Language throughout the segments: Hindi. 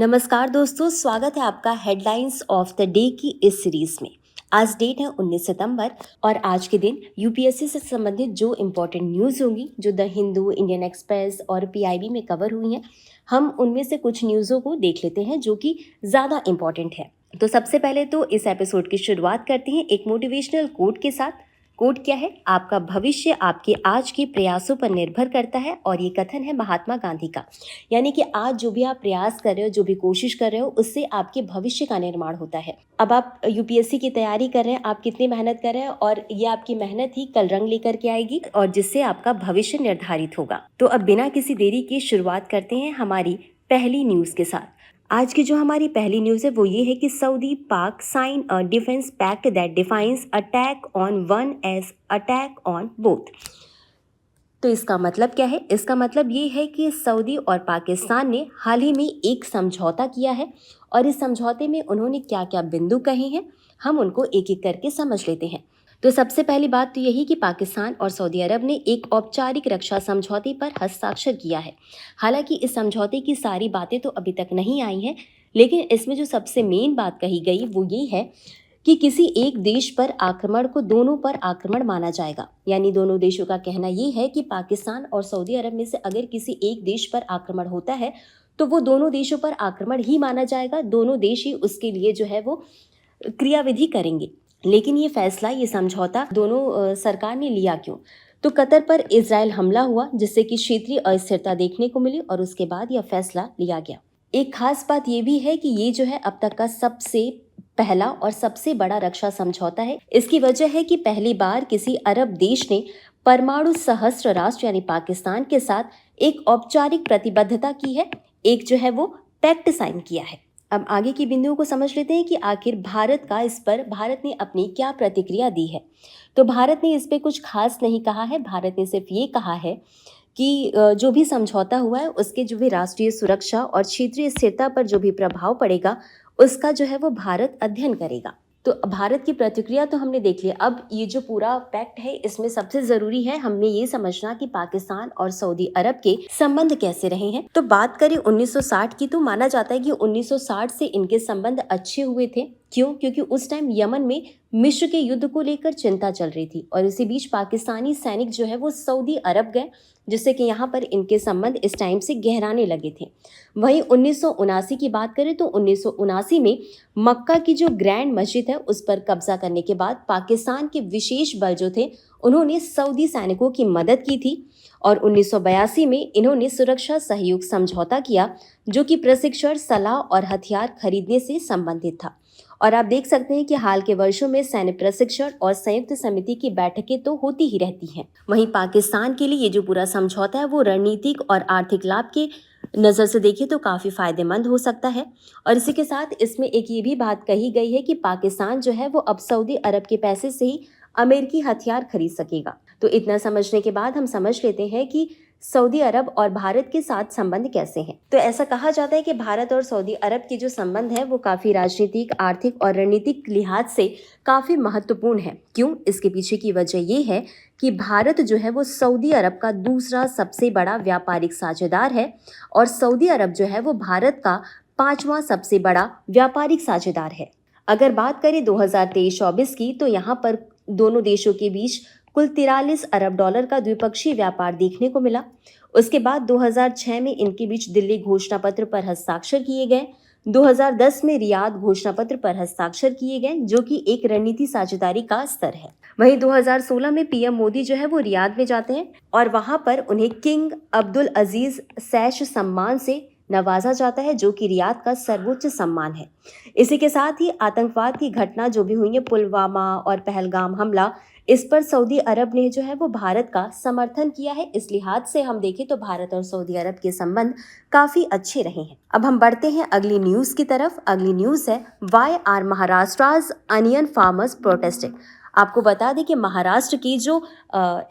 नमस्कार दोस्तों, स्वागत है आपका हेडलाइंस ऑफ द डे की इस सीरीज में। आज डेट है 19 सितंबर और आज के दिन यूपीएससी से संबंधित जो इम्पोर्टेंट न्यूज़ होंगी, जो द हिंदू, इंडियन एक्सप्रेस और पीआईबी में कवर हुई हैं, हम उनमें से कुछ न्यूज़ों को देख लेते हैं जो कि ज़्यादा इम्पोर्टेंट है। तो सबसे पहले तो इस एपिसोड की शुरुआत करते हैं एक मोटिवेशनल कोट के साथ। कोट क्या है? आपका भविष्य आपके आज के प्रयासों पर निर्भर करता है, और ये कथन है महात्मा गांधी का। यानी कि आज जो भी आप प्रयास कर रहे हो, जो भी कोशिश कर रहे हो, उससे आपके भविष्य का निर्माण होता है। अब आप यूपीएससी की तैयारी कर रहे हैं, आप कितनी मेहनत कर रहे हैं, और ये आपकी मेहनत ही कल रंग लेकर के आएगी और जिससे आपका भविष्य निर्धारित होगा। तो अब बिना किसी देरी की शुरुआत करते हैं हमारी पहली न्यूज़ के साथ। आज की जो हमारी पहली न्यूज़ है वो ये है कि Saudi Pak sign a defence pact that defines attack on one as attack on both. तो इसका मतलब क्या है? इसका मतलब ये है कि सऊदी और पाकिस्तान ने हाल ही में एक समझौता किया है, और इस समझौते में उन्होंने क्या क्या बिंदु कहे हैं, हम उनको एक एक करके समझ लेते हैं। तो सबसे पहली बात तो यही कि पाकिस्तान और सऊदी अरब ने एक औपचारिक रक्षा समझौते पर हस्ताक्षर किया है। हालांकि इस समझौते की सारी बातें तो अभी तक नहीं आई हैं, लेकिन इसमें जो सबसे मेन बात कही गई वो ये है कि किसी एक देश पर आक्रमण को दोनों पर आक्रमण माना जाएगा। यानी दोनों देशों का कहना ये है कि पाकिस्तान और सऊदी अरब में से अगर किसी एक देश पर आक्रमण होता है तो वो दोनों देशों पर आक्रमण ही माना जाएगा। दोनों देश ही उसके लिए जो है वो क्रियाविधि करेंगे। लेकिन ये फैसला, ये समझौता दोनों सरकार ने लिया क्यों? तो कतर पर इजराइल हमला हुआ, जिससे कि क्षेत्रीय अस्थिरता देखने को मिली, और उसके बाद यह फैसला लिया गया। एक खास बात ये भी है कि ये जो है अब तक का सबसे पहला और सबसे बड़ा रक्षा समझौता है। इसकी वजह है कि पहली बार किसी अरब देश ने परमाणु सहस्त्र राष्ट्र यानी पाकिस्तान के साथ एक औपचारिक प्रतिबद्धता की है, एक जो है वो पैक्ट साइन किया है। अब आगे की बिंदुओं को समझ लेते हैं कि आखिर भारत ने अपनी क्या प्रतिक्रिया दी है। तो भारत ने इस पे कुछ खास नहीं कहा है। भारत ने सिर्फ ये कहा है कि जो भी समझौता हुआ है उसके जो भी राष्ट्रीय सुरक्षा और क्षेत्रीय स्थिरता पर जो भी प्रभाव पड़ेगा उसका जो है वो भारत अध्ययन करेगा। तो भारत की प्रतिक्रिया तो हमने देख लिया। अब ये जो पूरा पैक्ट है, इसमें सबसे जरूरी है हमें ये समझना कि पाकिस्तान और सऊदी अरब के संबंध कैसे रहे हैं। तो बात करें 1960 की, तो माना जाता है कि 1960 से इनके संबंध अच्छे हुए थे। क्यों? क्योंकि उस टाइम यमन में मिस्र के युद्ध को लेकर चिंता चल रही थी, और इसी बीच पाकिस्तानी सैनिक जो है वो सऊदी अरब गए, जिससे कि यहाँ पर इनके संबंध इस टाइम से गहराने लगे थे। वहीं 1979 की बात करें तो 1979 में मक्का की जो ग्रैंड मस्जिद है उस पर कब्जा करने के बाद पाकिस्तान के विशेष बल जो थे उन्होंने सऊदी सैनिकों की मदद की थी, और 1982 में इन्होंने सुरक्षा सहयोग समझौता किया, जो कि प्रशिक्षण, सलाह और हथियार खरीदने से संबंधित था। और आप देख सकते हैं कि हाल के वर्षों में सैन्य प्रशिक्षण और संयुक्त समिति की बैठकें तो होती ही रहती हैं। वहीं पाकिस्तान के लिए ये जो पूरा समझौता है वो रणनीतिक और आर्थिक लाभ के नज़र से देखिए तो काफ़ी फायदेमंद हो सकता है। और इसी के साथ इसमें एक ये भी बात कही गई है कि पाकिस्तान जो है वो अब सऊदी अरब के पैसे से ही अमेरिकी हथियार खरीद सकेगा। तो इतना समझने के बाद हम समझ लेते हैं कि सऊदी अरब और भारत के साथ संबंध कैसे हैं। तो ऐसा कहा जाता है कि भारत और सऊदी अरब के जो संबंध है वो काफ़ी राजनीतिक, आर्थिक और रणनीतिक लिहाज से काफ़ी महत्वपूर्ण है। क्यों? इसके पीछे की वजह ये है कि भारत जो है वो सऊदी अरब का दूसरा सबसे बड़ा व्यापारिक साझेदार है, और सऊदी अरब जो है वो भारत का 5वां सबसे बड़ा व्यापारिक साझेदार है। अगर बात करें 2023-24 की, तो यहाँ पर दोनों देशों के बीच कुल 43 अरब डॉलर का द्विपक्षीय व्यापार देखने को मिला। उसके बाद 2006 में इनके बीच दिल्ली घोषणा पत्र पर हस्ताक्षर किए गए। 2010 में रियाद घोषणा पत्र पर हस्ताक्षर किए गए, जो कि एक रणनीति साझेदारी का स्तर है। वहीं 2016 में पीएम मोदी जो है वो रियाद में जाते हैं, और वहां पर उन्हें किंग अब्दुल अजीज सैश सम्मान से नवाजा जाता है, जो कि रियाद का सर्वोच्च सम्मान है। इसी के साथ ही आतंकवाद की घटना जो भी हुई है, पुलवामा और पहलगाम हमला, इस पर सऊदी अरब ने जो है वो भारत का समर्थन किया है। इस लिहाज से हम देखें तो भारत और सऊदी अरब के संबंध काफी अच्छे रहे हैं। अब हम बढ़ते हैं अगली न्यूज की तरफ। अगली न्यूज है why are Maharashtra's onion farmers protesting. आपको बता दें कि महाराष्ट्र की जो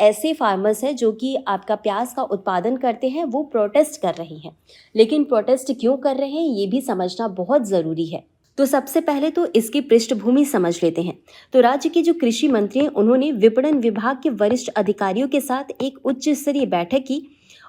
ऐसे फार्मर्स हैं जो कि आपका प्याज का उत्पादन करते हैं वो प्रोटेस्ट कर रही हैं। लेकिन प्रोटेस्ट क्यों कर रहे हैं ये भी समझना बहुत ज़रूरी है। तो सबसे पहले तो इसकी पृष्ठभूमि समझ लेते हैं। तो राज्य के जो कृषि मंत्री हैं उन्होंने विपणन विभाग के वरिष्ठ अधिकारियों के साथ एक उच्च स्तरीय बैठक की,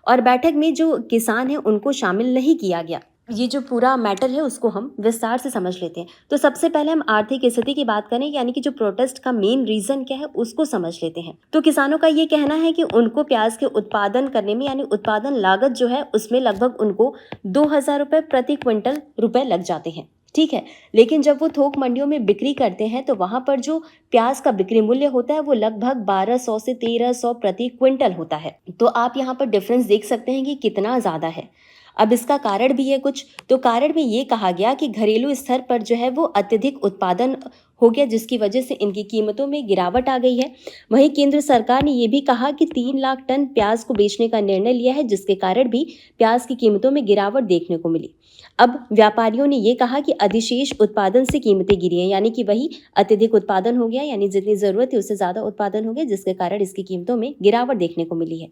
और बैठक में जो किसान हैं उनको शामिल नहीं किया गया। ये जो पूरा मैटर है उसको हम विस्तार से समझ लेते हैं। तो सबसे पहले हम आर्थिक स्थिति की बात करें, यानी कि जो प्रोटेस्ट का मेन रीजन क्या है उसको समझ लेते हैं। तो किसानों का ये कहना है कि उनको प्याज के उत्पादन करने में, यानी उत्पादन लागत जो है उसमें लगभग उनको 2,000 रुपये प्रति क्विंटल लग जाते हैं। ठीक है, लेकिन जब वो थोक मंडियों में बिक्री करते हैं तो वहां पर जो प्याज का बिक्री मूल्य होता है वो लगभग 1200 से 1300 प्रति क्विंटल होता है। तो आप यहाँ पर डिफरेंस देख सकते हैं कि कितना ज्यादा है। अब इसका कारण भी है कुछ। तो कारण में ये कहा गया कि घरेलू स्तर पर जो है वो अत्यधिक उत्पादन हो गया, जिसकी वजह से इनकी कीमतों में गिरावट आ गई है। वहीं केंद्र सरकार ने ये भी कहा कि 3 लाख टन प्याज को बेचने का निर्णय लिया है, जिसके कारण भी प्याज की कीमतों में गिरावट देखने को मिली। अब व्यापारियों ने ये कहा कि अधिशेष उत्पादन से कीमतें गिरी हैं, यानी कि वही अत्यधिक उत्पादन हो गया, यानी जितनी जरूरत है उससे ज्यादा उत्पादन हो गया, जिसके कारण इसकी कीमतों में गिरावट देखने को मिली है।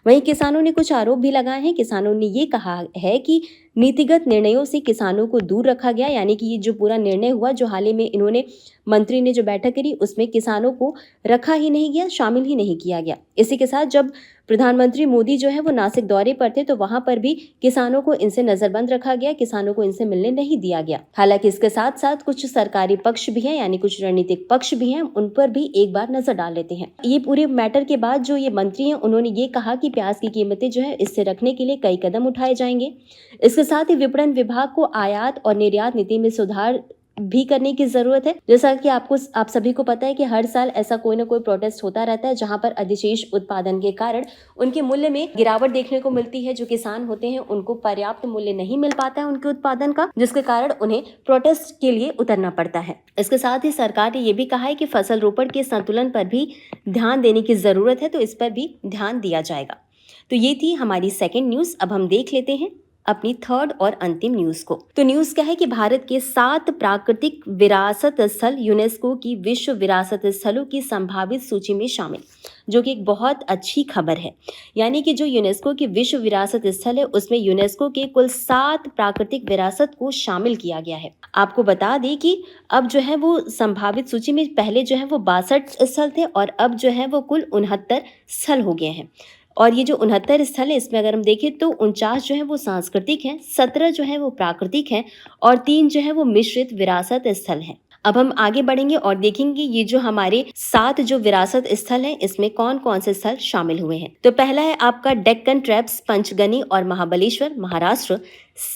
वहीं किसानों ने कुछ आरोप भी लगाए हैं। किसानों ने ये कहा है कि नीतिगत निर्णयों से किसानों को दूर रखा गया, यानी कि ये जो पूरा निर्णय हुआ, जो हाल ही में इन्होंने मंत्री ने जो बैठक करी उसमें किसानों को रखा ही नहीं गया, शामिल ही नहीं किया गया। इसी के साथ जब प्रधानमंत्री मोदी जो है वो नासिक दौरे पर थे तो वहां पर भी किसानों को इनसे नजरबंद रखा गया, किसानों को इनसे मिलने नहीं दिया गया। हालांकि इसके साथ साथ कुछ सरकारी पक्ष भी हैं, यानी कुछ रणनीतिक पक्ष भी हैं, उन पर भी एक बार नजर डाल लेते हैं। ये पूरे मैटर के बाद जो ये मंत्री हैं उन्होंने ये कहा कि प्याज की कीमतें जो है इससे रखने के लिए कई कदम उठाए जाएंगे। इसके साथ ही विपणन विभाग को आयात और निर्यात नीति में सुधार भी करने की जरूरत है। जैसा कि आप सभी को पता है कि हर साल ऐसा कोई ना कोई प्रोटेस्ट होता रहता है जहां पर अधिशेष उत्पादन के कारण उनके मूल्य में गिरावट देखने को मिलती है। जो किसान होते हैं उनको पर्याप्त मूल्य नहीं मिल पाता है उनके उत्पादन का, जिसके कारण उन्हें प्रोटेस्ट के लिए उतरना पड़ता है। इसके साथ ही सरकार ने यह भी कहा है कि फसल रोपण के संतुलन पर भी ध्यान देने की जरूरत है, तो इस पर भी ध्यान दिया जाएगा। तो ये थी हमारी सेकेंड न्यूज। अब हम देख लेते हैं अपनी थर्ड और अंतिम न्यूज को। तो न्यूज क्या है कि भारत के 7 प्राकृतिक विरासत स्थल यूनेस्को की विश्व विरासत स्थलों की संभावित सूची में शामिल, जो कि एक बहुत अच्छी खबर है। यानी कि जो यूनेस्को की विश्व विरासत स्थल है उसमें यूनेस्को के कुल 7 प्राकृतिक विरासत को शामिल किया गया है। आपको बता दें कि अब जो है वो संभावित सूची में पहले जो है वो 62 स्थल थे और अब जो है वो कुल 69 स्थल हो गए हैं। और ये जो 69 स्थल है इसमें अगर हम देखें तो 49 जो है वो सांस्कृतिक हैं, 17 जो है वो प्राकृतिक हैं और 3 जो है वो मिश्रित विरासत स्थल हैं। अब हम आगे बढ़ेंगे और देखेंगे ये जो हमारे 7 जो विरासत स्थल हैं इसमें कौन कौन से स्थल शामिल हुए हैं। तो पहला है आपका डेक्कन ट्रैप्स पंचगनी और महाबलेश्वर महाराष्ट्र।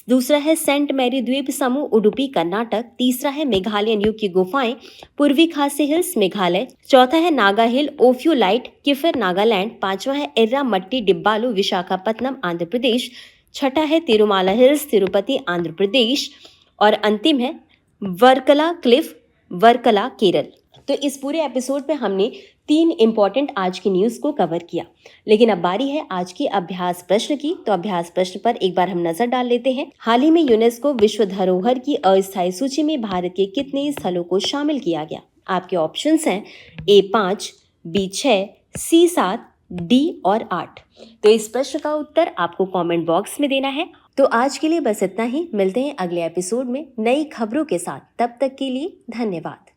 दूसरा है सेंट मैरी द्वीप समूह उडुपी कर्नाटक। तीसरा है मेघालयन युग की गुफाएं पूर्वी खासी हिल्स मेघालय। चौथा है नागा हिल ओफ्यूलाइट किफिर नागालैंड। पांचवा है एर्रा मट्टी डिब्बालू विशाखापत्तनम आंध्र प्रदेश। छठा है तिरुमाला हिल्स तिरुपति आंध्र प्रदेश। और अंतिम है वर्कला क्लिफ वर्कला केरल। तो इस पूरे एपिसोड में हमने 3 इंपॉर्टेंट आज की न्यूज को कवर किया, लेकिन अब बारी है आज की अभ्यास प्रश्न की। तो अभ्यास प्रश्न पर एक बार हम नजर डाल लेते हैं। हाल ही में यूनेस्को विश्व धरोहर की अस्थायी सूची में भारत के कितने स्थलों को शामिल किया गया? आपके ऑप्शंस हैं A5, B6, C7, D और 8। तो इस प्रश्न का उत्तर आपको कमेंट बॉक्स में देना है। तो आज के लिए बस इतना ही। मिलते हैं अगले एपिसोड में नई खबरों के साथ। तब तक के लिए धन्यवाद।